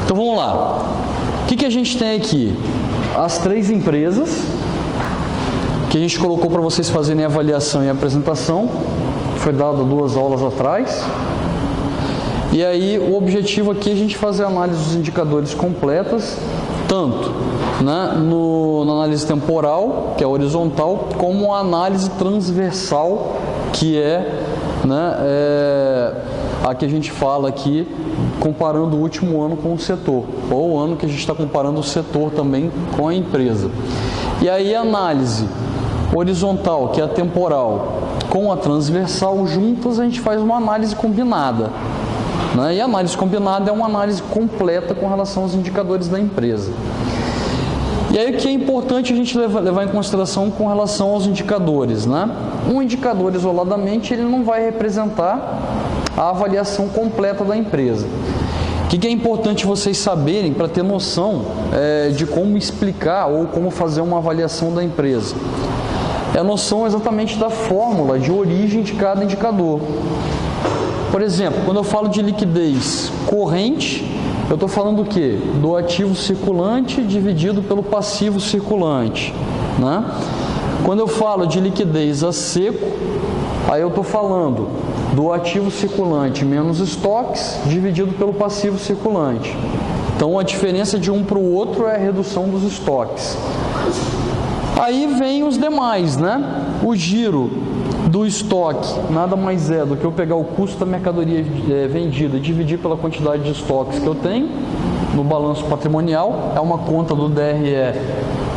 Então vamos lá. O que a gente tem aqui? As 3 empresas que a gente colocou para vocês fazerem a avaliação e a apresentação. Foi dado 2 aulas atrás. E aí o objetivo aqui é a gente fazer a análise dos indicadores completas, tanto na análise temporal, que é horizontal, como a análise transversal, que é a que a gente fala aqui, comparando o último ano com o setor, ou o ano que a gente está comparando o setor também com a empresa. E aí a análise horizontal, que é a temporal, com a transversal, juntas a gente faz uma análise combinada. E a análise combinada é uma análise completa com relação aos indicadores da empresa. E aí o que é importante a gente levar em consideração com relação aos indicadores, Um indicador isoladamente ele não vai representar a avaliação completa da empresa. O que é importante vocês saberem para ter noção de como explicar ou como fazer uma avaliação da empresa? É a noção exatamente da fórmula de origem de cada indicador. Por exemplo, quando eu falo de liquidez corrente, eu estou falando do quê? Do ativo circulante dividido pelo passivo circulante. Quando eu falo de liquidez a seco, aí eu estou falando do ativo circulante menos estoques dividido pelo passivo circulante. Então a diferença de um para o outro é a redução dos estoques. Aí vem os demais, O giro do estoque nada mais é do que eu pegar o custo da mercadoria vendida e dividir pela quantidade de estoques que eu tenho no balanço patrimonial. É uma conta do DRE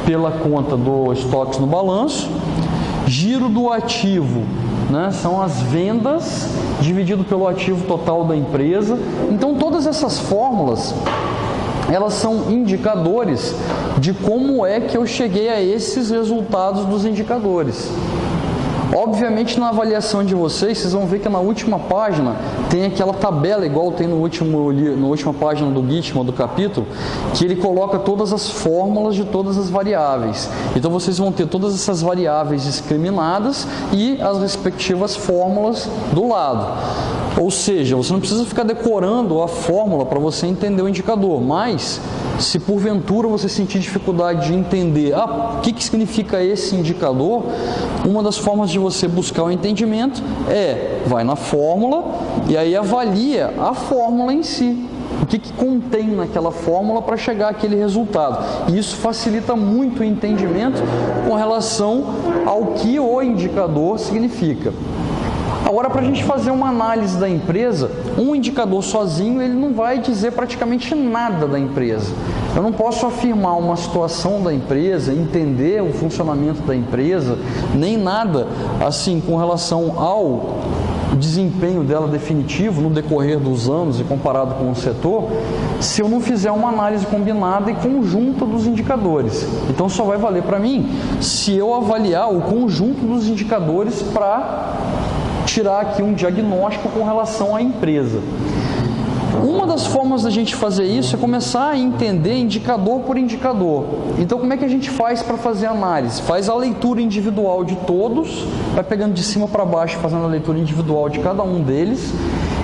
pela conta do estoques no balanço. Giro do ativo, são as vendas dividido pelo ativo total da empresa. Então todas essas fórmulas, elas são indicadores de como é que eu cheguei a esses resultados dos indicadores. Obviamente, na avaliação de vocês vão ver que na última página tem aquela tabela, igual tem na última página do Gitman, do capítulo, que ele coloca todas as fórmulas de todas as variáveis. Então, vocês vão ter todas essas variáveis discriminadas e as respectivas fórmulas do lado. Ou seja, você não precisa ficar decorando a fórmula para você entender o indicador, mas se porventura você sentir dificuldade de entender o que significa esse indicador, uma das formas de você buscar o entendimento vai na fórmula e aí avalia a fórmula em si. O que contém naquela fórmula para chegar àquele resultado. E isso facilita muito o entendimento com relação ao que o indicador significa. Agora, para a gente fazer uma análise da empresa, um indicador sozinho ele não vai dizer praticamente nada da empresa. Eu não posso afirmar uma situação da empresa, entender o funcionamento da empresa, nem nada assim com relação ao desempenho dela definitivo no decorrer dos anos e comparado com o setor, se eu não fizer uma análise combinada e conjunta dos indicadores. Então só vai valer para mim se eu avaliar o conjunto dos indicadores para tirar aqui um diagnóstico com relação à empresa. Uma das formas da gente fazer isso é começar a entender indicador por indicador. Então, como é que a gente faz para fazer a análise? Faz a leitura individual de todos, vai pegando de cima para baixo, fazendo a leitura individual de cada um deles,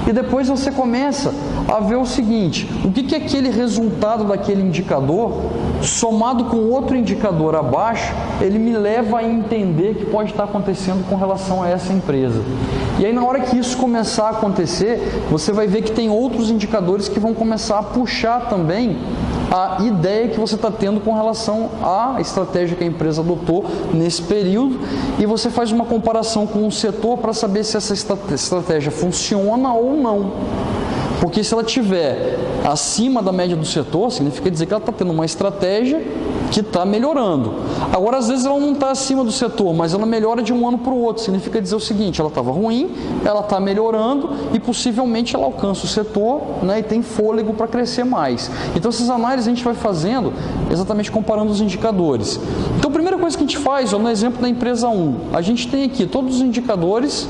e depois você começa a ver o seguinte: o que é aquele resultado daquele indicador, somado com outro indicador abaixo, ele me leva a entender que pode estar acontecendo com relação a essa empresa. E aí, na hora que isso começar a acontecer, você vai ver que tem outros indicadores que vão começar a puxar também a ideia que você está tendo com relação à estratégia que a empresa adotou nesse período, e você faz uma comparação com o setor para saber se essa estratégia funciona ou não. Porque se ela estiver acima da média do setor, significa dizer que ela está tendo uma estratégia que está melhorando. Agora, às vezes ela não está acima do setor, mas ela melhora de um ano para o outro. Significa dizer o seguinte: ela estava ruim, ela está melhorando e possivelmente ela alcança o setor, e tem fôlego para crescer mais. Então, essas análises a gente vai fazendo exatamente comparando os indicadores. Então, a primeira coisa que a gente faz, no exemplo da empresa 1, a gente tem aqui todos os indicadores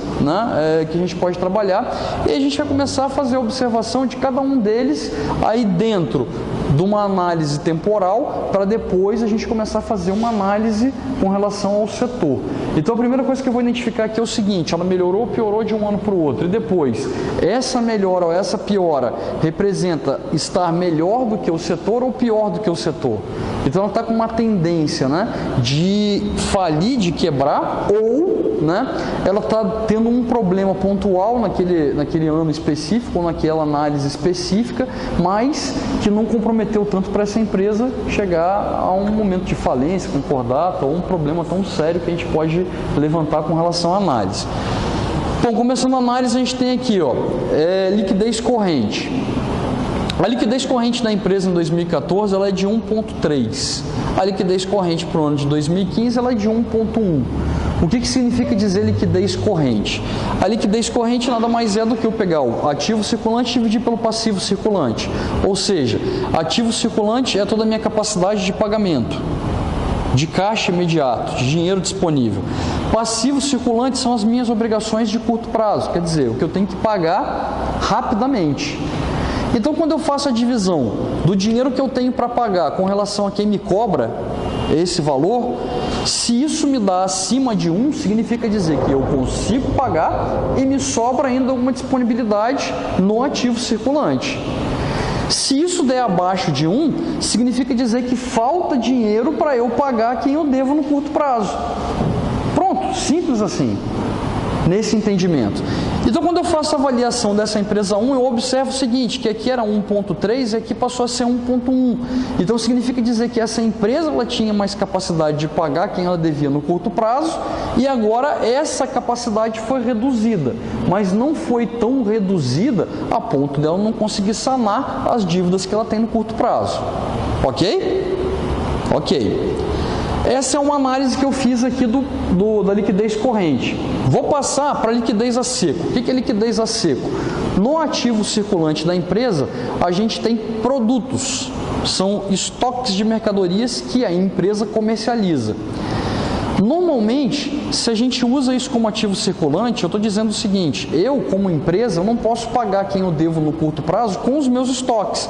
que a gente pode trabalhar, e a gente vai começar a fazer a observação de cada um deles aí dentro de uma análise temporal para depois a gente começar a fazer uma análise com relação ao setor. Então a primeira coisa que eu vou identificar aqui é o seguinte: ela melhorou ou piorou de um ano para o outro, e depois, essa melhora ou essa piora representa estar melhor do que o setor ou pior do que o setor. Então ela está com uma tendência, né, de falir, de quebrar, ou, né, ela está tendo um problema pontual naquele ano específico, ou naquela análise específica, mas que não comprometeu tanto para essa empresa chegar a um momento de falência, concordata, ou um problema tão sério que a gente pode levantar com relação à análise. Então, começando a análise, a gente tem aqui, liquidez corrente. A liquidez corrente da empresa em 2014 ela é de 1,3. A liquidez corrente para o ano de 2015 ela é de 1,1. O que significa dizer liquidez corrente? A liquidez corrente nada mais é do que eu pegar o ativo circulante e dividir pelo passivo circulante. Ou seja, ativo circulante é toda a minha capacidade de pagamento, de caixa imediato, de dinheiro disponível. Passivo circulante são as minhas obrigações de curto prazo, quer dizer, o que eu tenho que pagar rapidamente. Então, quando eu faço a divisão do dinheiro que eu tenho para pagar com relação a quem me cobra esse valor, se isso me dá acima de 1, significa dizer que eu consigo pagar e me sobra ainda alguma disponibilidade no ativo circulante. Se isso der abaixo de 1, significa dizer que falta dinheiro para eu pagar quem eu devo no curto prazo. Pronto, simples assim, nesse entendimento. Então, quando eu faço a avaliação dessa empresa 1, eu observo o seguinte, que aqui era 1,3 e aqui passou a ser 1,1. Então, significa dizer que essa empresa ela tinha mais capacidade de pagar quem ela devia no curto prazo e agora essa capacidade foi reduzida, mas não foi tão reduzida a ponto dela não conseguir sanar as dívidas que ela tem no curto prazo. Ok? Ok. Essa é uma análise que eu fiz aqui da liquidez corrente. Vou passar para a liquidez a seco. O que é liquidez a seco? No ativo circulante da empresa, a gente tem produtos. São estoques de mercadorias que a empresa comercializa. Normalmente, se a gente usa isso como ativo circulante, eu estou dizendo o seguinte: eu, como empresa, eu não posso pagar quem eu devo no curto prazo com os meus estoques.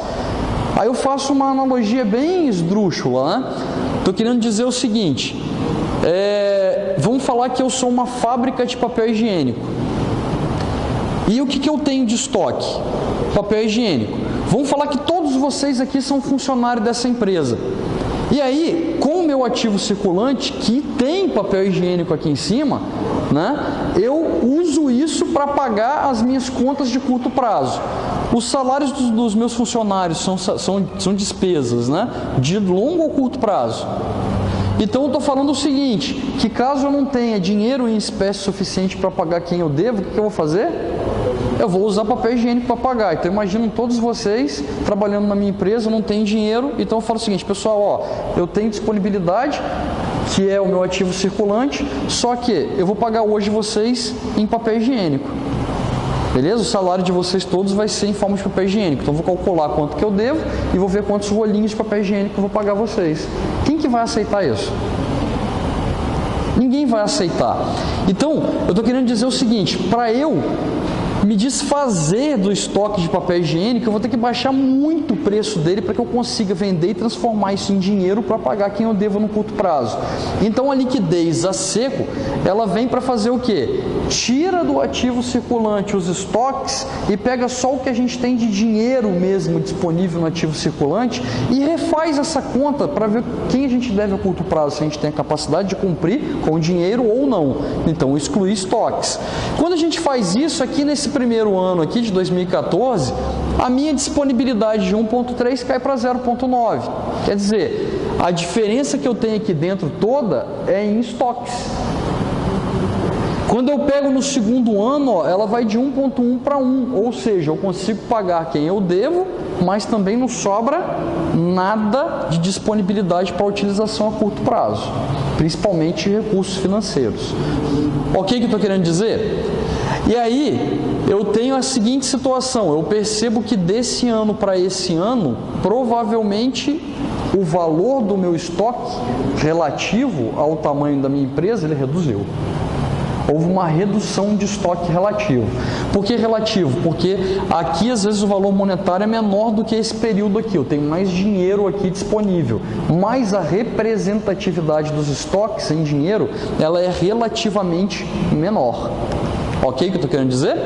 Aí eu faço uma analogia bem esdrúxula, né? Estou querendo dizer o seguinte, vamos falar que eu sou uma fábrica de papel higiênico. E o que eu tenho de estoque? Papel higiênico. Vamos falar que todos vocês aqui são funcionários dessa empresa. E aí, com o meu ativo circulante, que tem papel higiênico aqui em cima, né, eu uso isso para pagar as minhas contas de curto prazo. Os salários dos meus funcionários são despesas, né, de longo ou curto prazo. Então eu estou falando o seguinte, que caso eu não tenha dinheiro em espécie suficiente para pagar quem eu devo, o que eu vou fazer? Eu vou usar papel higiênico para pagar. Então imagino todos vocês trabalhando na minha empresa, não tem dinheiro, então eu falo o seguinte: pessoal, eu tenho disponibilidade, que é o meu ativo circulante, só que eu vou pagar hoje vocês em papel higiênico. Beleza? O salário de vocês todos vai ser em forma de papel higiênico. Então eu vou calcular quanto que eu devo e vou ver quantos rolinhos de papel higiênico eu vou pagar vocês. Quem que vai aceitar isso? Ninguém vai aceitar. Então, eu estou querendo dizer o seguinte: para eu me desfazer do estoque de papel higiênico, eu vou ter que baixar muito o preço dele para que eu consiga vender e transformar isso em dinheiro para pagar quem eu devo no curto prazo. Então a liquidez a seco, ela vem para fazer o quê? Tira do ativo circulante os estoques e pega só o que a gente tem de dinheiro mesmo disponível no ativo circulante e refaz essa conta para ver quem a gente deve a curto prazo, se a gente tem a capacidade de cumprir com o dinheiro ou não. Então excluir estoques. Quando a gente faz isso aqui nesse primeiro ano aqui de 2014, a minha disponibilidade de 1,3 cai para 0,9. Quer dizer, a diferença que eu tenho aqui dentro toda é em estoques. Quando eu pego no segundo ano, ela vai de 1,1 para 1, ou seja, eu consigo pagar quem eu devo, mas também não sobra nada de disponibilidade para utilização a curto prazo, principalmente recursos financeiros. Ok, que eu estou querendo dizer? E aí, eu tenho a seguinte situação: eu percebo que desse ano para esse ano, provavelmente o valor do meu estoque relativo ao tamanho da minha empresa, ele reduziu. houve uma redução de estoque relativo. Por que relativo? Porque aqui às vezes o valor monetário é menor do que esse período aqui, eu tenho mais dinheiro aqui disponível, mas a representatividade dos estoques em dinheiro, ela é relativamente menor. Ok o que eu estou querendo dizer?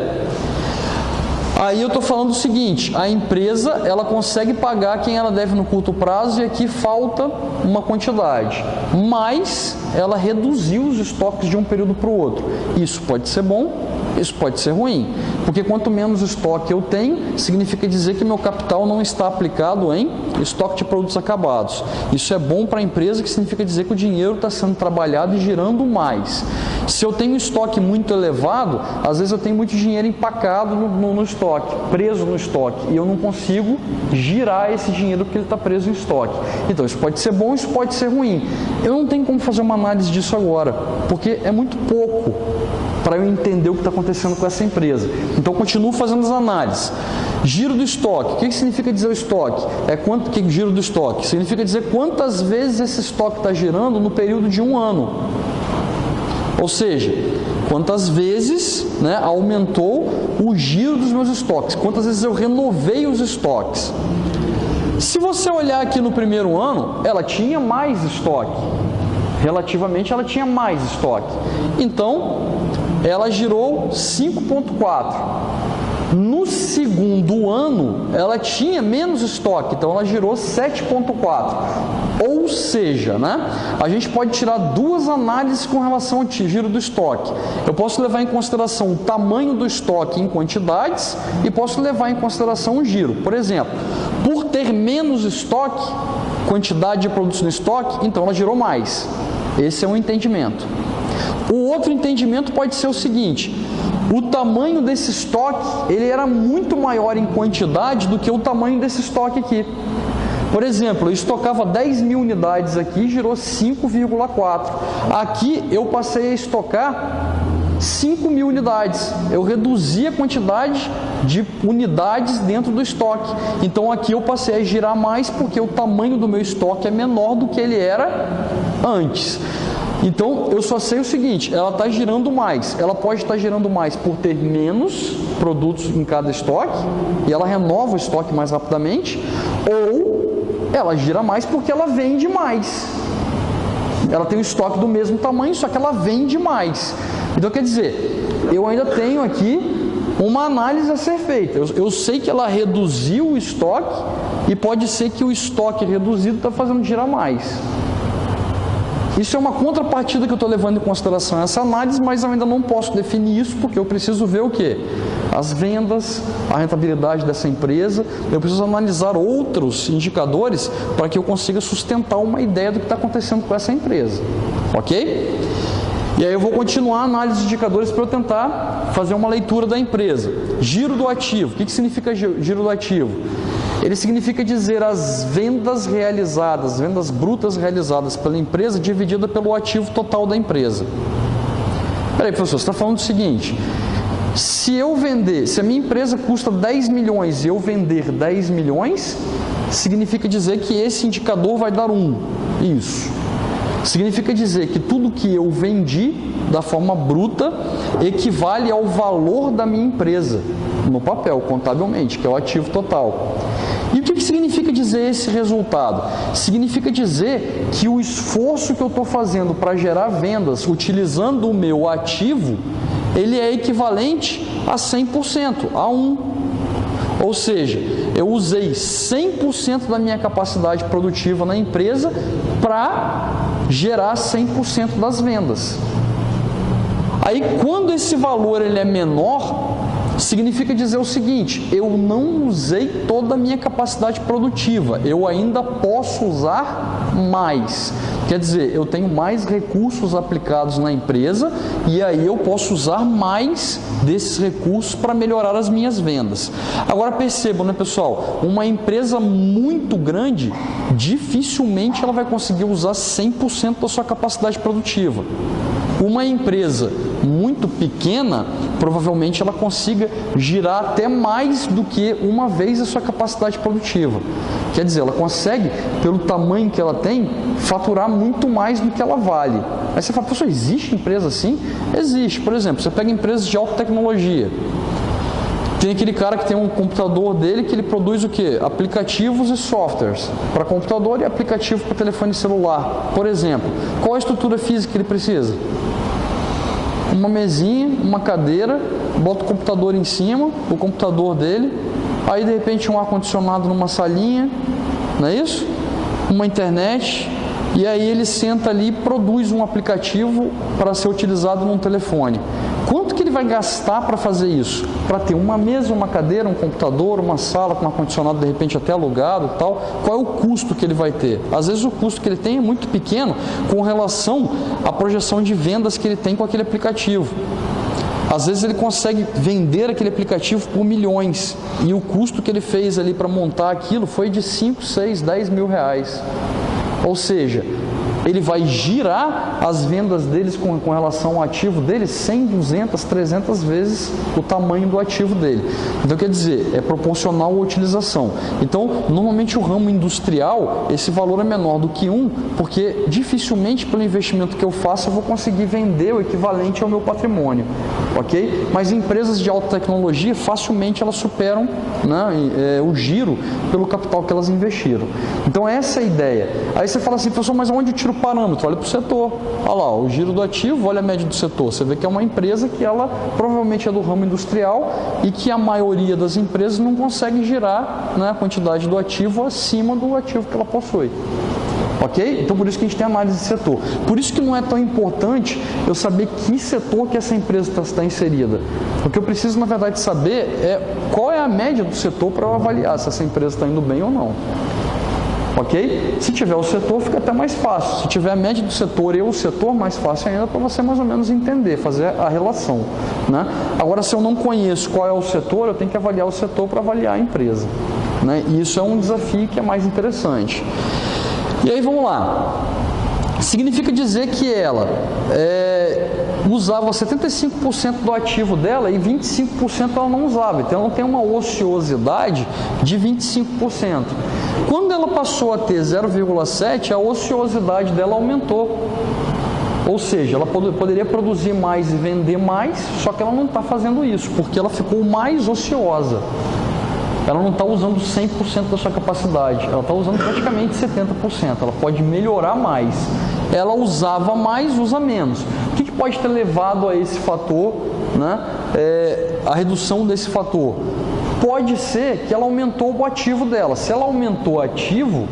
Aí eu estou falando o seguinte, a empresa ela consegue pagar quem ela deve no curto prazo e aqui falta uma quantidade, mas ela reduziu os estoques de um período para o outro. Isso pode ser bom, isso pode ser ruim, porque quanto menos estoque eu tenho, significa dizer que meu capital não está aplicado em estoque de produtos acabados. Isso é bom para a empresa, que significa dizer que o dinheiro está sendo trabalhado e girando mais. Se eu tenho estoque muito elevado, às vezes eu tenho muito dinheiro empacado no estoque, preso no estoque, e eu não consigo girar esse dinheiro porque ele está preso em estoque. Então isso pode ser bom, isso pode ser ruim. Eu não tenho como fazer uma análise disso agora, porque é muito pouco para eu entender o que está acontecendo com essa empresa. Então, eu continuo fazendo as análises. Giro do estoque. O que significa dizer o estoque? Giro do estoque? Significa dizer quantas vezes esse estoque está girando no período de um ano. Ou seja, quantas vezes aumentou o giro dos meus estoques, quantas vezes eu renovei os estoques. Se você olhar aqui no primeiro ano, ela tinha mais estoque. Relativamente, ela tinha mais estoque. Então, ela girou 5,4. No segundo ano, ela tinha menos estoque, então ela girou 7,4. Ou seja, a gente pode tirar duas análises com relação ao giro do estoque. Eu posso levar em consideração o tamanho do estoque em quantidades e posso levar em consideração o giro. Por exemplo, por ter menos estoque, quantidade de produtos no estoque, então ela girou mais. Esse é um entendimento. O outro entendimento pode ser o seguinte: o tamanho desse estoque, ele era muito maior em quantidade do que o tamanho desse estoque aqui. Por exemplo, eu estocava 10 mil unidades aqui, girou 5,4. Aqui eu passei a estocar 5 mil unidades. Eu reduzi a quantidade de unidades dentro do estoque. Então aqui eu passei a girar mais porque o tamanho do meu estoque é menor do que ele era antes. Então, eu só sei o seguinte, ela está girando mais. Ela pode estar girando mais por ter menos produtos em cada estoque, e ela renova o estoque mais rapidamente, ou ela gira mais porque ela vende mais. Ela tem um estoque do mesmo tamanho, só que ela vende mais. Então, quer dizer, eu ainda tenho aqui uma análise a ser feita. Eu sei que ela reduziu o estoque, e pode ser que o estoque reduzido está fazendo girar mais. Isso é uma contrapartida que eu estou levando em consideração essa análise, mas eu ainda não posso definir isso, porque eu preciso ver o quê? As vendas, a rentabilidade dessa empresa, eu preciso analisar outros indicadores para que eu consiga sustentar uma ideia do que está acontecendo com essa empresa, ok? E aí eu vou continuar a análise de indicadores para eu tentar fazer uma leitura da empresa. Giro do ativo. O que significa giro do ativo? Ele significa dizer as vendas realizadas, vendas brutas realizadas pela empresa dividida pelo ativo total da empresa. Peraí, professor, você está falando o seguinte: se a minha empresa custa 10 milhões e eu vender 10 milhões, significa dizer que esse indicador vai dar 1. Isso. Significa dizer que tudo que eu vendi da forma bruta equivale ao valor da minha empresa, no papel, contabilmente, que é o ativo total. E o que significa dizer esse resultado? Significa dizer que o esforço que eu estou fazendo para gerar vendas utilizando o meu ativo, ele é equivalente a 100%, a 1. Ou seja, eu usei 100% da minha capacidade produtiva na empresa para gerar 100% das vendas. Aí, quando esse valor ele é menor, significa dizer o seguinte: eu não usei toda a minha capacidade produtiva, eu ainda posso usar mais. Quer dizer, eu tenho mais recursos aplicados na empresa e aí eu posso usar mais desses recursos para melhorar as minhas vendas. Agora percebam, pessoal, uma empresa muito grande, dificilmente ela vai conseguir usar 100% da sua capacidade produtiva. Uma empresa muito pequena, provavelmente ela consiga girar até mais do que uma vez a sua capacidade produtiva. Quer dizer, ela consegue, pelo tamanho que ela tem, faturar muito mais do que ela vale. Aí você fala, professor, existe empresa assim? Existe. Por exemplo, você pega empresas de alta tecnologia. Tem aquele cara que tem um computador dele que ele produz o quê? Aplicativos e softwares para computador e aplicativo para telefone celular. Por exemplo, qual a estrutura física que ele precisa? Uma mesinha, uma cadeira, bota o computador em cima, o computador dele, aí de repente um ar-condicionado numa salinha, não é isso? Uma internet, e aí ele senta ali e produz um aplicativo para ser utilizado num telefone. Quanto que ele vai gastar para fazer isso? Para ter uma mesa, uma cadeira, um computador, uma sala com ar-condicionado de repente até alugado e tal, qual é o custo que ele vai ter? Às vezes o custo que ele tem é muito pequeno com relação à projeção de vendas que ele tem com aquele aplicativo. Às vezes ele consegue vender aquele aplicativo por milhões e o custo que ele fez ali para montar aquilo foi de 5, 6, 10 mil reais. Ou seja, ele vai girar as vendas deles com relação ao ativo dele 100, 200, 300 vezes o tamanho do ativo dele. Então, quer dizer, é proporcional à utilização. Então, normalmente o ramo industrial, esse valor é menor do que porque dificilmente pelo investimento que eu faço eu vou conseguir vender o equivalente ao meu patrimônio. Ok? Mas empresas de alta tecnologia, facilmente elas superam, né, o giro pelo capital que elas investiram. Então, essa é a ideia. Aí você fala assim, professor, mas onde eu tiro o parâmetro? Olha para o setor. Olha lá, o giro do ativo, olha a média do setor. Você vê que é uma empresa que ela provavelmente é do ramo industrial e que a maioria das empresas não consegue girar, né, a quantidade do ativo acima do ativo que ela possui. Ok? Então, por isso que a gente tem análise de setor. Por isso que não é tão importante eu saber que setor que essa empresa está inserida. O que eu preciso, na verdade, saber é qual é a média do setor para eu avaliar se essa empresa está indo bem ou não. Ok? Se tiver o setor, fica até mais fácil. Se tiver a média do setor e o setor, mais fácil ainda para você mais ou menos entender, fazer a relação. Né? Agora, se eu não conheço qual é o setor, eu tenho que avaliar o setor para avaliar a empresa. Né? E isso é um desafio que é mais interessante. E aí, vamos lá. Significa dizer que ela usava 75% do ativo dela e 25% ela não usava. Então, ela tem uma ociosidade de 25%. Quando ela passou a ter 0,7%, a ociosidade dela aumentou. Ou seja, ela poderia produzir mais e vender mais, só que ela não está fazendo isso, porque ela ficou mais ociosa. Ela não está usando 100% da sua capacidade, ela está usando praticamente 70%, ela pode melhorar mais. Ela usava mais, usa menos. O que pode ter levado a esse fator, né? A redução desse fator? Pode ser que ela aumentou o ativo dela. Se ela aumentou o ativo,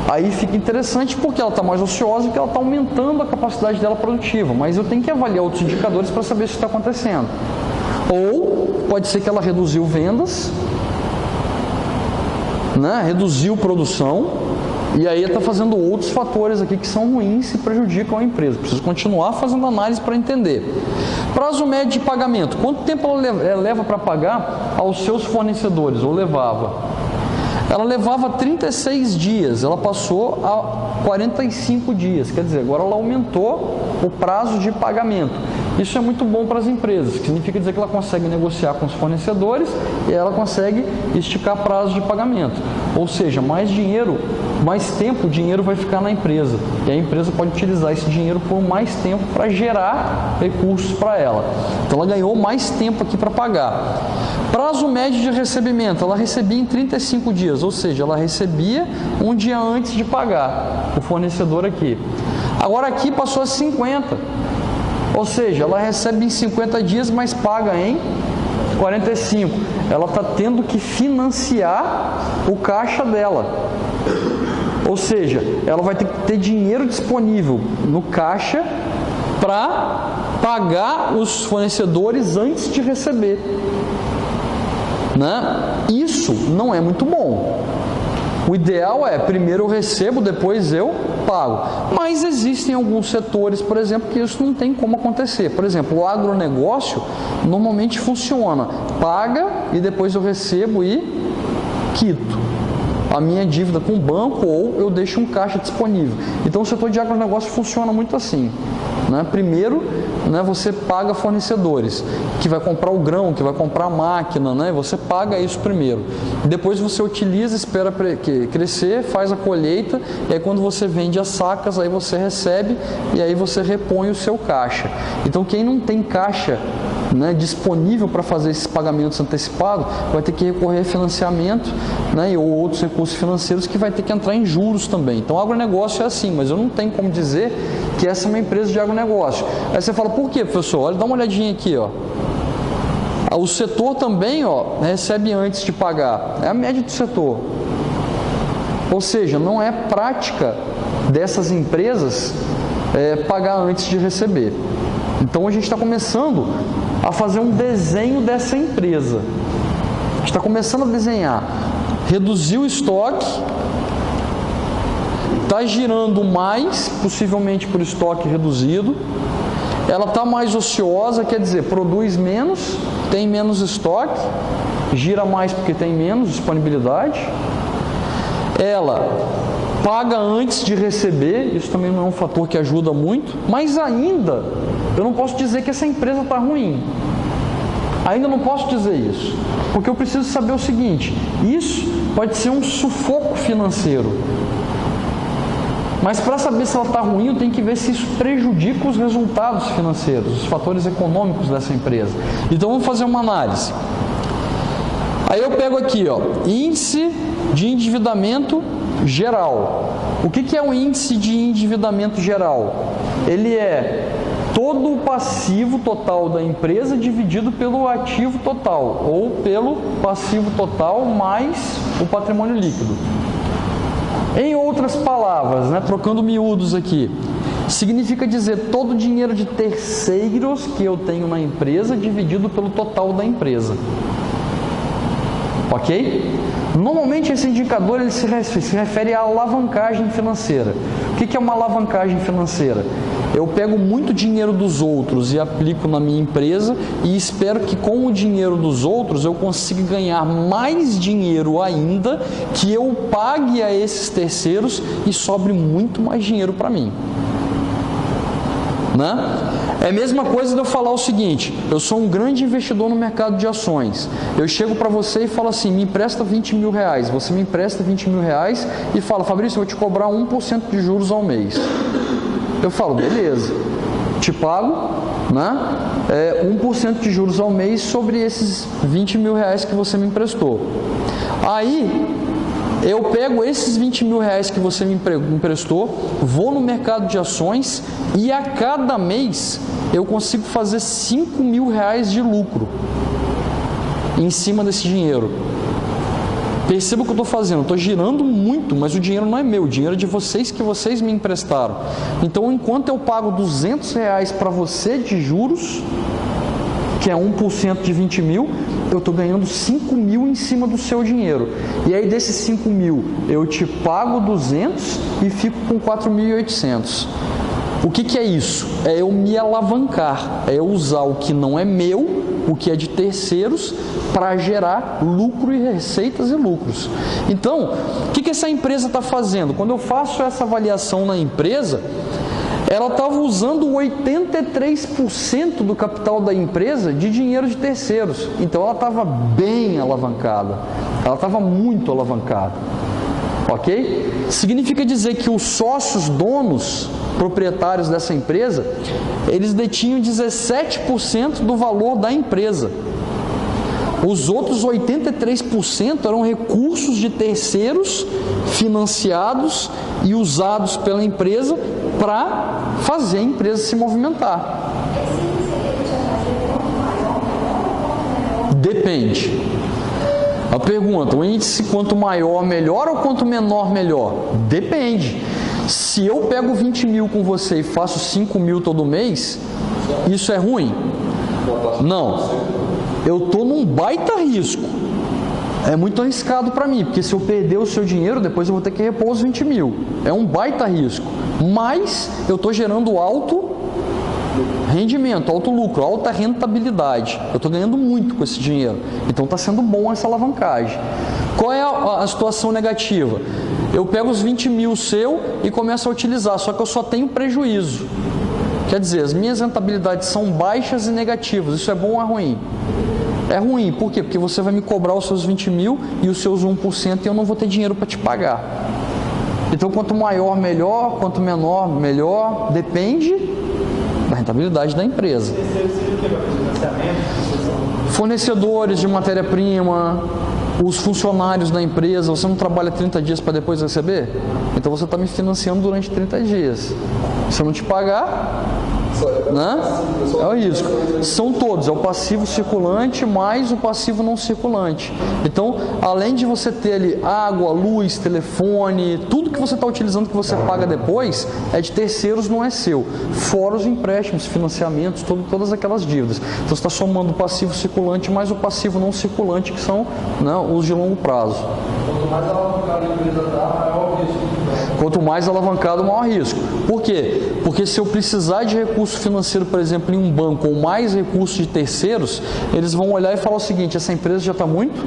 aí fica interessante porque ela está mais ociosa e que ela está aumentando a capacidade dela produtiva. Mas eu tenho que avaliar outros indicadores para saber se está acontecendo. Ou pode ser que ela reduziu vendas, né? Reduziu produção, e aí está fazendo outros fatores aqui que são ruins e prejudicam a empresa. Preciso continuar fazendo análise para entender. Prazo médio de pagamento. Quanto tempo ela leva para pagar aos seus fornecedores? Ou levava? Ela levava 36 dias, ela passou a 45 dias. Quer dizer, agora ela aumentou o prazo de pagamento. Isso é muito bom para as empresas, que significa dizer que ela consegue negociar com os fornecedores e ela consegue esticar prazo de pagamento. Ou seja, mais dinheiro, mais tempo o dinheiro vai ficar na empresa. E a empresa pode utilizar esse dinheiro por mais tempo para gerar recursos para ela. Então ela ganhou mais tempo aqui para pagar. Prazo médio de recebimento, ela recebia em 35 dias, ou seja, ela recebia um dia antes de pagar o fornecedor aqui. Agora aqui passou a 50. Ou seja, ela recebe em 50 dias, mas paga em 45. Ela está tendo que financiar o caixa dela. Ou seja, ela vai ter que ter dinheiro disponível no caixa para pagar os fornecedores antes de receber. Né? Isso não é muito bom. O ideal é, primeiro eu recebo, depois eu pago. Mas existem alguns setores, por exemplo, que isso não tem como acontecer. Por exemplo, o agronegócio normalmente funciona. Paga e depois eu recebo e quito a minha dívida com o banco ou eu deixo um caixa disponível. Então o setor de agronegócio funciona muito assim. né? Primeiro, né, você paga fornecedores, que vai comprar o grão, que vai comprar a máquina, né? Você paga isso primeiro. Depois você utiliza, espera crescer, faz a colheita, e aí quando você vende as sacas, aí você recebe e aí você repõe o seu caixa. Então quem não tem caixa, né, disponível para fazer esses pagamentos antecipados, vai ter que recorrer a financiamento, né, ou outros recursos financeiros que vai ter que entrar em juros também. Então, agronegócio é assim, mas eu não tenho como dizer que essa é uma empresa de agronegócio. Aí você fala, por quê, professor? Olha, dá uma olhadinha aqui, ó. O setor também, ó, recebe antes de pagar. É a média do setor. Ou seja, não é prática dessas empresas pagar antes de receber. Então, a gente está começando a fazer um desenho dessa empresa. A gente está começando a desenhar. Reduzir o estoque, está girando mais, possivelmente por estoque reduzido. Ela está mais ociosa, quer dizer, produz menos, tem menos estoque, gira mais porque tem menos disponibilidade. Ela paga antes de receber, isso também não é um fator que ajuda muito, mas ainda eu não posso dizer que essa empresa está ruim. Ainda não posso dizer isso, porque eu preciso saber o seguinte: isso pode ser um sufoco financeiro. Mas para saber se ela está ruim, eu tenho que ver se isso prejudica os resultados financeiros, os fatores econômicos dessa empresa. Então vamos fazer uma análise. Aí eu pego aqui, ó, índice de endividamento geral. O que é o índice de endividamento geral? Ele é todo o passivo total da empresa dividido pelo ativo total, ou pelo passivo total mais o patrimônio líquido. Em outras palavras, né, trocando miúdos aqui, significa dizer todo o dinheiro de terceiros que eu tenho na empresa dividido pelo total da empresa. Ok? Normalmente esse indicador ele se refere à alavancagem financeira. O que é uma alavancagem financeira? Eu pego muito dinheiro dos outros e aplico na minha empresa e espero que com o dinheiro dos outros eu consiga ganhar mais dinheiro ainda, que eu pague a esses terceiros e sobre muito mais dinheiro para mim. Né? É a mesma coisa de eu falar o seguinte: eu sou um grande investidor no mercado de ações. Eu chego para você e falo assim: me empresta 20 mil reais. Você me empresta 20 mil reais e fala: Fabrício, eu vou te cobrar 1% de juros ao mês. Eu falo: beleza, te pago, né, 1% de juros ao mês sobre esses 20 mil reais que você me emprestou. Aí eu pego esses 20 mil reais que você me emprestou, vou no mercado de ações e a cada mês eu consigo fazer 5 mil reais de lucro em cima desse dinheiro. Perceba o que eu estou fazendo, estou girando muito, mas o dinheiro não é meu, o dinheiro é de vocês que vocês me emprestaram. Então, enquanto eu pago 200 reais para você de juros, que é 1% de 20 mil, eu estou ganhando 5 mil em cima do seu dinheiro. E aí desses 5 mil, eu te pago 200 e fico com 4.800. O que é isso? É eu me alavancar, é eu usar o que não é meu, o que é de terceiros, para gerar lucro e receitas e lucros. Então, o que essa empresa está fazendo? Quando eu faço essa avaliação na empresa, ela estava usando 83% do capital da empresa de dinheiro de terceiros. Então ela estava bem alavancada, ela estava muito alavancada. Ok? Significa dizer que os sócios donos, proprietários dessa empresa, eles detinham 17% do valor da empresa. Os outros 83% eram recursos de terceiros financiados e usados pela empresa para fazer a empresa se movimentar. Depende. A pergunta: o índice quanto maior melhor ou quanto menor melhor? Depende. Se eu pego 20 mil com você e faço 5 mil todo mês, isso é ruim? Não. Eu estou num baita risco. É muito arriscado para mim, porque se eu perder o seu dinheiro, depois eu vou ter que repor os 20 mil. É um baita risco. Mas eu estou gerando alto rendimento, alto lucro, alta rentabilidade. Eu estou ganhando muito com esse dinheiro. Então está sendo bom essa alavancagem. Qual é a situação negativa? Eu pego os 20 mil seu e começo a utilizar, só que eu só tenho prejuízo. O Quer dizer, as minhas rentabilidades são baixas e negativas. Isso é bom ou é ruim? É ruim, por quê? Porque você vai me cobrar os seus 20 mil e os seus 1% e eu não vou ter dinheiro para te pagar. Então, quanto maior, melhor, quanto menor, melhor, depende da rentabilidade da empresa. Fornecedores de matéria-prima, os funcionários da empresa, você não trabalha 30 dias para depois receber? Então você está me financiando durante 30 dias. Se eu não te pagar, né? É o risco. São todos, é o passivo circulante mais o passivo não circulante. Então, além de você ter ali água, luz, telefone, tudo que você está utilizando que você paga depois, é de terceiros, não é seu. Fora os empréstimos, financiamentos, todas aquelas dívidas. Então, você está somando o passivo circulante mais o passivo não circulante, que são, né, os de longo prazo. Quanto mais alavancado a empresa está, maior o risco. Quanto mais alavancado, maior risco. Por quê? Porque se eu precisar de recurso financeiro, por exemplo, em um banco ou mais recursos de terceiros, eles vão olhar e falar o seguinte: essa empresa já está muito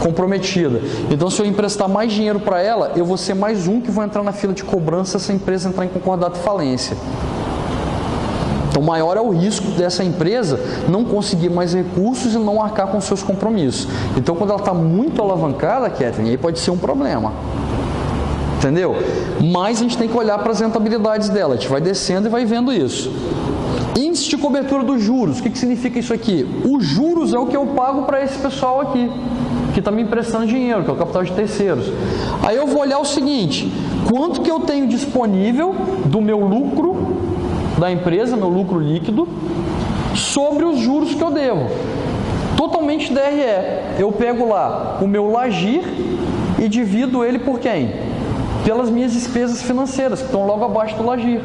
comprometida. Então, se eu emprestar mais dinheiro para ela, eu vou ser mais um que vou entrar na fila de cobrança se essa empresa entrar em concordata de falência. Então, maior é o risco dessa empresa não conseguir mais recursos e não arcar com seus compromissos. Então, quando ela está muito alavancada, Catherine, aí pode ser um problema. Entendeu? Mas a gente tem que olhar para as rentabilidades dela. A gente vai descendo e vai vendo isso. Índice de cobertura dos juros. O que significa isso aqui? Os juros é o que eu pago para esse pessoal aqui, que está me emprestando dinheiro, que é o capital de terceiros. Aí eu vou olhar o seguinte: quanto que eu tenho disponível do meu lucro da empresa, meu lucro líquido, sobre os juros que eu devo. Totalmente DRE. Eu pego lá o meu LAGIR e divido ele por quem? Pelas minhas despesas financeiras, que estão logo abaixo do LAGIR.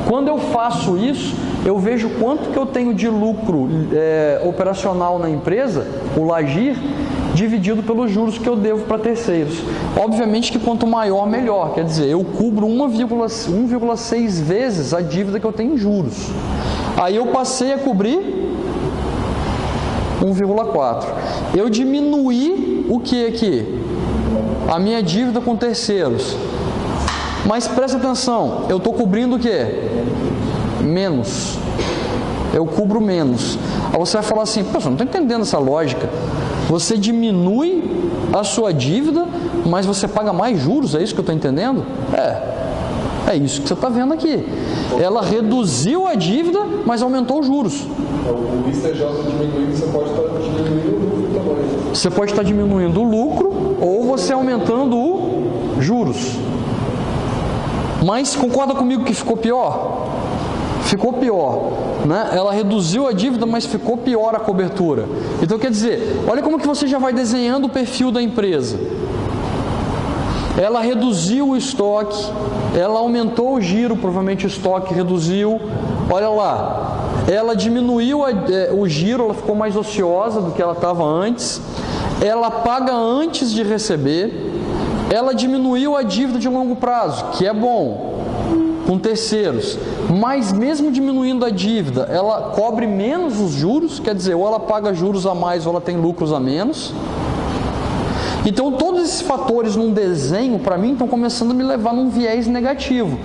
Quando eu faço isso, eu vejo quanto que eu tenho de lucro operacional na empresa, o LAGIR, dividido pelos juros que eu devo para terceiros. Obviamente que quanto maior, melhor. Quer dizer, eu cubro 1,6 vezes a dívida que eu tenho em juros. Aí eu passei a cobrir 1,4. Eu diminuí o que aqui? A minha dívida com terceiros. Mas presta atenção, eu estou cobrindo o quê? Menos. Eu cubro menos. Aí você vai falar assim: pô, você não está entendendo essa lógica. Você diminui a sua dívida, mas você paga mais juros, é isso que eu estou entendendo? É isso que você está vendo aqui. Ela reduziu a dívida, mas aumentou os juros. O ICJ diminuindo, você pode estar diminuindo o lucro também. Você pode estar diminuindo o lucro ou você aumentando os juros. Mas concorda comigo que ficou pior? Ficou pior, né? Ela reduziu a dívida, mas ficou pior a cobertura. Então, quer dizer, olha como que você já vai desenhando o perfil da empresa. Ela reduziu o estoque, ela aumentou o giro, provavelmente o estoque reduziu. Olha lá, ela diminuiu o giro, ela ficou mais ociosa do que ela estava antes. Ela paga antes de receber. Ela diminuiu a dívida de longo prazo, que é bom, com terceiros. Mas mesmo diminuindo a dívida, ela cobre menos os juros, quer dizer, ou ela paga juros a mais ou ela tem lucros a menos. Então, todos esses fatores num desenho, para mim, estão começando a me levar num viés negativo.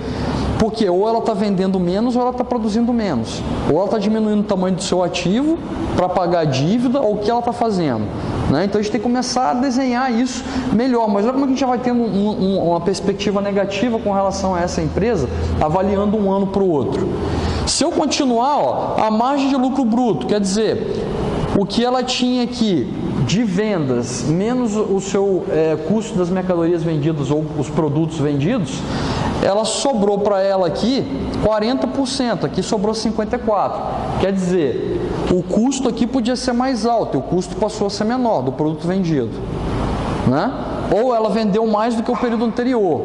Porque ou ela está vendendo menos ou ela está produzindo menos. Ou ela está diminuindo o tamanho do seu ativo para pagar a dívida, ou o que ela está fazendo. Né? Então, a gente tem que começar a desenhar isso melhor. Mas olha como a gente já vai tendo uma perspectiva negativa com relação a essa empresa, avaliando um ano para o outro. Se eu continuar, a margem de lucro bruto, quer dizer, o que ela tinha aqui de vendas, menos o seu custo das mercadorias vendidas ou os produtos vendidos, ela sobrou para ela aqui 40%, aqui sobrou 54%. Quer dizer, o custo aqui podia ser mais alto, e o custo passou a ser menor do produto vendido. Né? Ou ela vendeu mais do que o período anterior.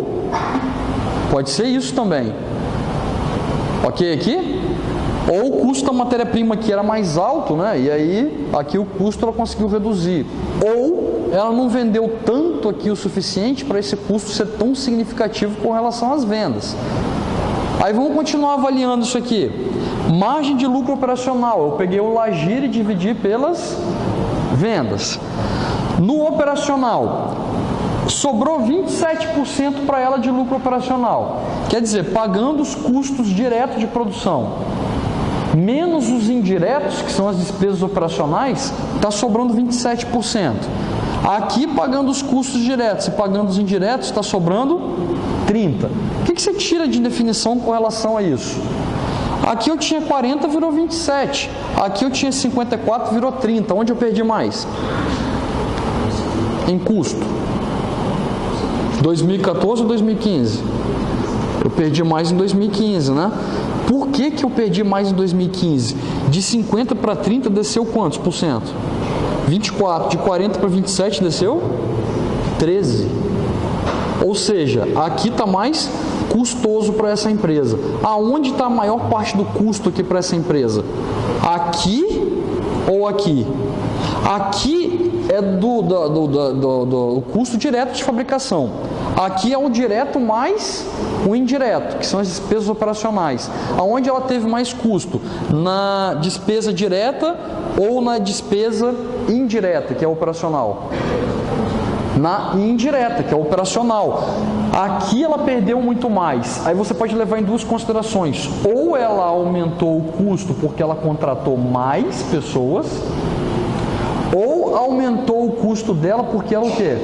Pode ser isso também. Ok aqui? Ou o custo da matéria-prima aqui era mais alto, né? E aí aqui o custo ela conseguiu reduzir. Ou ela não vendeu tanto aqui o suficiente para esse custo ser tão significativo com relação às vendas. Aí vamos continuar avaliando isso aqui. Margem de lucro operacional. Eu peguei o LAGIR e dividi pelas vendas. No operacional, sobrou 27% para ela de lucro operacional. Quer dizer, pagando os custos diretos de produção, menos os indiretos, que são as despesas operacionais, está sobrando 27%. Aqui, pagando os custos diretos e pagando os indiretos, está sobrando 30%. O que você tira de definição com relação a isso? Aqui eu tinha 40, virou 27. Aqui eu tinha 54, virou 30. Onde eu perdi mais? Em custo. 2014 ou 2015? Eu perdi mais em 2015, né? Por que eu perdi mais em 2015? De 50 para 30 desceu quantos por cento? 24. De 40 para 27 desceu 13. Ou seja, aqui está mais custoso para essa empresa. Aonde está a maior parte do custo aqui para essa empresa? Aqui ou aqui? Aqui é do custo direto de fabricação. Aqui é o direto mais o indireto, que são as despesas operacionais. Aonde ela teve mais custo? Na despesa direta ou na despesa indireta, que é operacional? Na indireta, que é operacional. Aqui ela perdeu muito mais. Aí você pode levar em duas considerações. Ou ela aumentou o custo porque ela contratou mais pessoas, ou aumentou o custo dela porque ela o quê?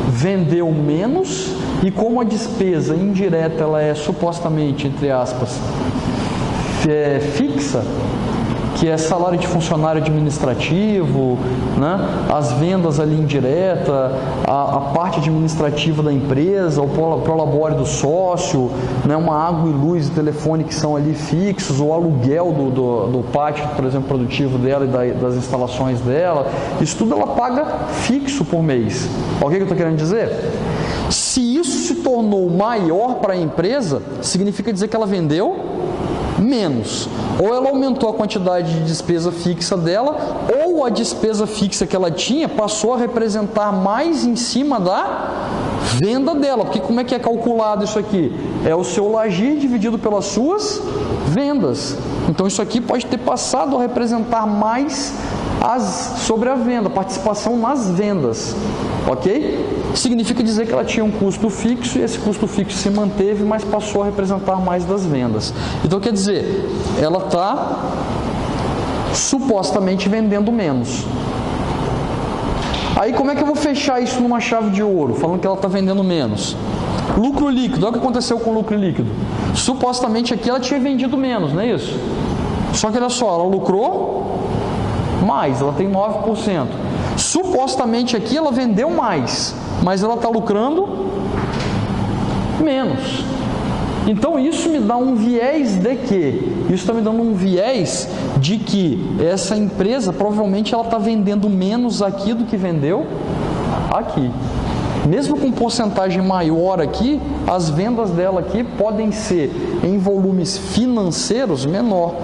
Vendeu menos, e como a despesa indireta ela é supostamente, entre aspas, fixa, que é salário de funcionário administrativo, né? As vendas ali indireta, a parte administrativa da empresa, o prolabore do sócio, né? Uma água e luz e telefone que são ali fixos, o aluguel do pátio, por exemplo, produtivo dela e das instalações dela, isso tudo ela paga fixo por mês. O que eu estou querendo dizer? Se isso se tornou maior para a empresa, significa dizer que ela vendeu menos. Ou ela aumentou a quantidade de despesa fixa dela, ou a despesa fixa que ela tinha passou a representar mais em cima da venda dela. Porque como é que é calculado isso aqui? É o seu lagir dividido pelas suas vendas. Então isso aqui pode ter passado a representar mais sobre a venda, participação nas vendas. Ok? Significa dizer que ela tinha um custo fixo e esse custo fixo se manteve, mas passou a representar mais das vendas. Então quer dizer, ela está supostamente vendendo menos. Aí como é que eu vou fechar isso numa chave de ouro, falando que ela está vendendo menos? Lucro líquido, olha o que aconteceu com o lucro líquido. Supostamente aqui ela tinha vendido menos, não é isso? Só que olha só, ela lucrou mais, ela tem 9%. Supostamente aqui ela vendeu mais, mas ela está lucrando menos. Então isso me dá um viés de quê? Isso está me dando um viés de que essa empresa provavelmente ela está vendendo menos aqui do que vendeu aqui. Mesmo com porcentagem maior aqui, as vendas dela aqui podem ser em volumes financeiros menor.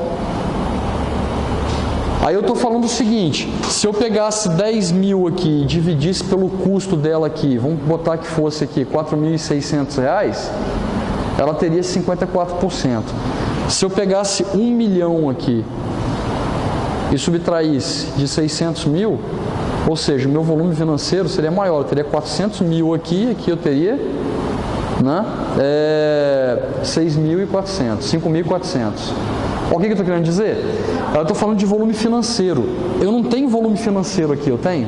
Aí eu estou falando o seguinte, se eu pegasse 10 mil aqui e dividisse pelo custo dela aqui, vamos botar que fosse aqui R$ 4.600, ela teria 54%. Se eu pegasse 1 milhão aqui e subtraísse de 600 mil, ou seja, o meu volume financeiro seria maior, eu teria 400 mil aqui eu teria, né, 6.400, 5.400. O que eu estou querendo dizer? Eu estou falando de volume financeiro. Eu não tenho volume financeiro aqui, eu tenho?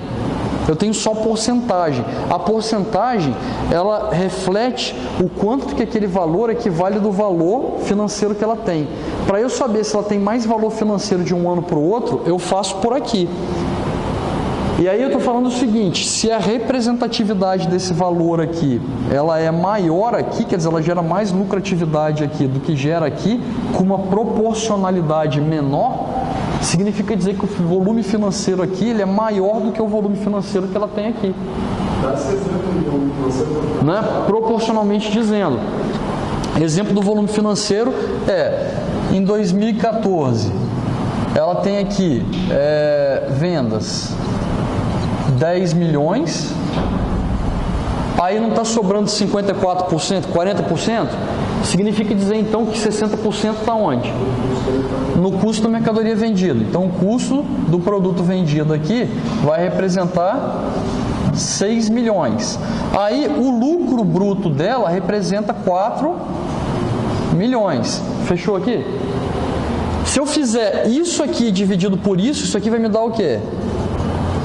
Eu tenho só porcentagem. A porcentagem, ela reflete o quanto que aquele valor equivale do valor financeiro que ela tem. Para eu saber se ela tem mais valor financeiro de um ano para o outro, eu faço por aqui. E aí eu estou falando o seguinte, se a representatividade desse valor aqui, ela é maior aqui, quer dizer, ela gera mais lucratividade aqui do que gera aqui, com uma proporcionalidade menor, significa dizer que o volume financeiro aqui ele é maior do que o volume financeiro que ela tem aqui. Dá esse exemplo de volume financeiro. Né? Proporcionalmente dizendo. Exemplo do volume financeiro é, em 2014, ela tem aqui vendas 10 milhões, aí não está sobrando 54%, 40%, significa dizer então que 60% está onde? No custo da mercadoria vendida. Então o custo do produto vendido aqui vai representar 6 milhões. Aí o lucro bruto dela representa 4 milhões. Fechou aqui? Se eu fizer isso aqui dividido por isso aqui vai me dar o quê?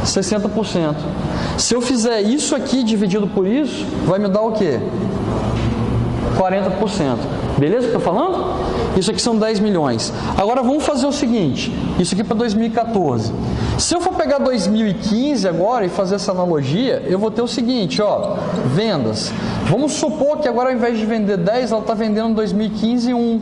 60%. Se eu fizer isso aqui dividido por isso, vai me dar o quê? 40%. Beleza que eu estou falando? Isso aqui são 10 milhões. Agora vamos fazer o seguinte, isso aqui para 2014. Se eu for pegar 2015 agora e fazer essa analogia, eu vou ter o seguinte, ó, vendas. Vamos supor que agora ao invés de vender 10, ela está vendendo em 2015 1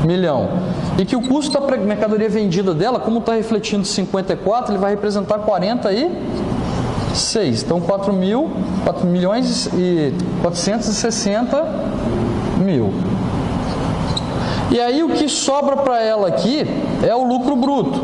milhão. E que o custo da mercadoria vendida dela, como está refletindo 54, ele vai representar 46. Então 4 milhões e 460 mil. E aí o que sobra para ela aqui é o lucro bruto.